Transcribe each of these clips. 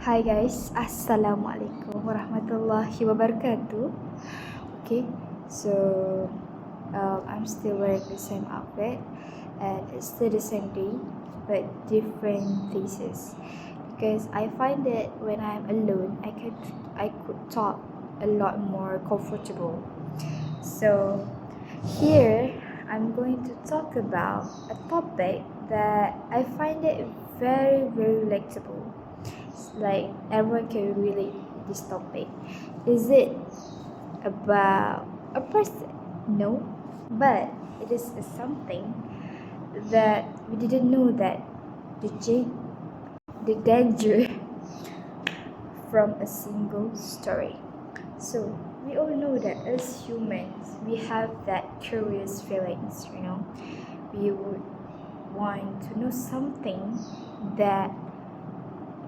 Hi guys, Assalamualaikum warahmatullahi wabarakatuh. Okay, so I'm still wearing the same outfit and it's still the same day but different faces because I find that when I'm alone I could talk a lot more comfortable. So here I'm going to talk about a topic that I find it very relatable. Like everyone can relate this topic. Is it about a person? No, but it is something that we didn't know that the danger from a single story. So we all know that as humans we have that curious feelings, we would want to know something that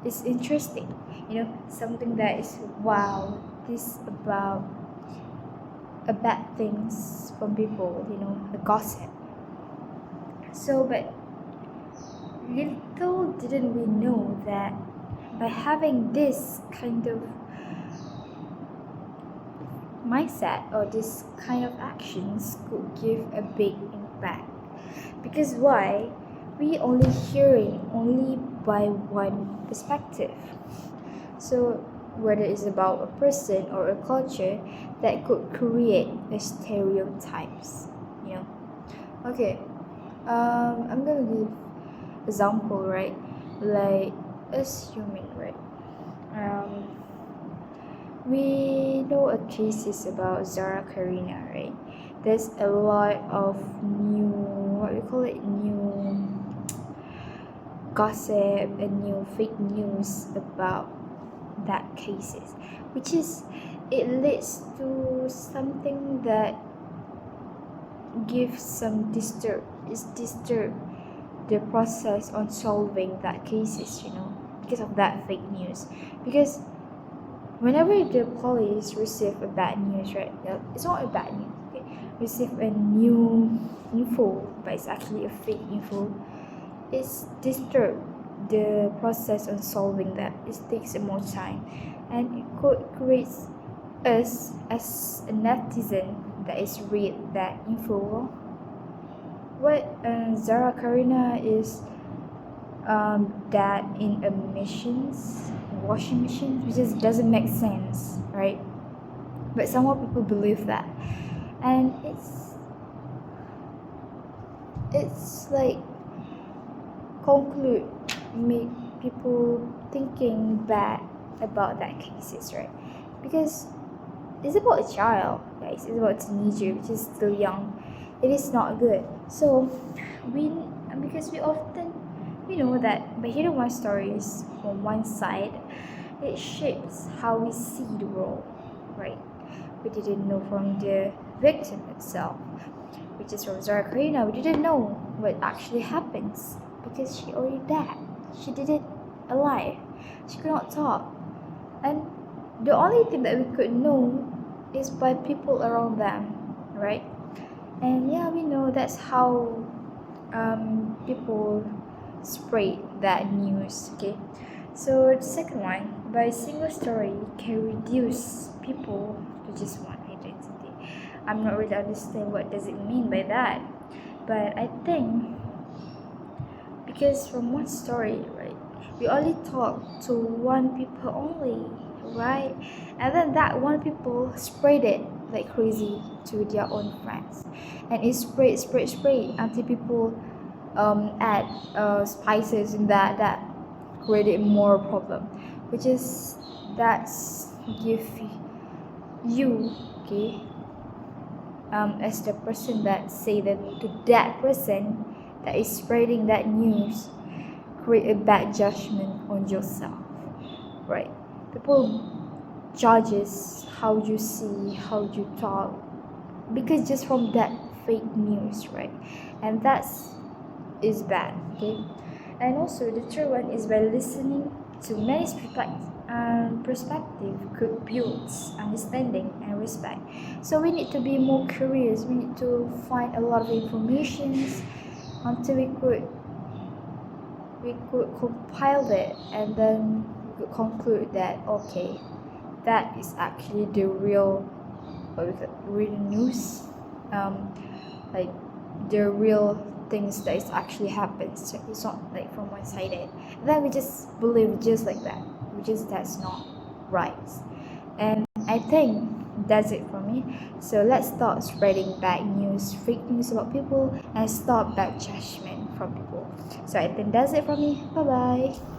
is interesting, something that is wow, this about a bad things from people, a gossip. So but little didn't we know that by having this kind of mindset or this kind of actions could give a big impact. Because why? We only hearing only by one perspective. So whether it's about a person or a culture that could create a stereotypes, Okay, I'm gonna give example, right? Like as human, right? Um, we know a cases about Zara Karina, right? There's a lot of new, what we call it, new gossip and new fake news about that cases, which is it leads to something that gives some disturb the process on solving that cases, because of that fake news. Because whenever the police receive a bad news, right? It's not a bad news, okay? Receive a new info, but it's actually a fake info. It's disturb the process on solving that. It takes more time, and it could create us as a netizen that is read that info. What Zara Karina is that in emissions washing machines, which just doesn't make sense, right? But somehow people believe that, and it's like conclude make people thinking bad about that cases, right? Because it's about a child, guys. It's about a teenager which is still young. It is not good. So we because we often know that by hearing one stories from one side, it shapes how we see the world, right? We didn't know from the victim itself, which is from Zara Karina. We didn't know what actually happens because she already died. She did it alive. She could not talk. And the only thing that we could know is by people around them, right? And yeah, we know that's how people spread that news, okay? So the second one, by single story can reduce people to just one identity. I'm not really understand what does it mean by that, but I think because from one story, right, we only talk to one people only, right? And then that one people spread it like crazy to their own friends, and it spread until people add spices in that created more problem, which is that's give you, okay, as the person that say that to that person that is spreading that news create a bad judgment on yourself, right? People judges how you see, how you talk, because just from that fake news, right? And that's is bad, okay? And also the third one is by listening to many perspective could build understanding and respect. So we need to be more curious. We need to find a lot of information until we could compile it, and then could conclude that okay, that is actually the real, what we call real news, like the real things that is actually happens. So it's not like from one sided. Then we just believe just like that, which is that's not right. And I think that's it for me. So let's start spreading bad news, fake news about people, and stop bad judgment from people. So I think that's it for me. Bye bye.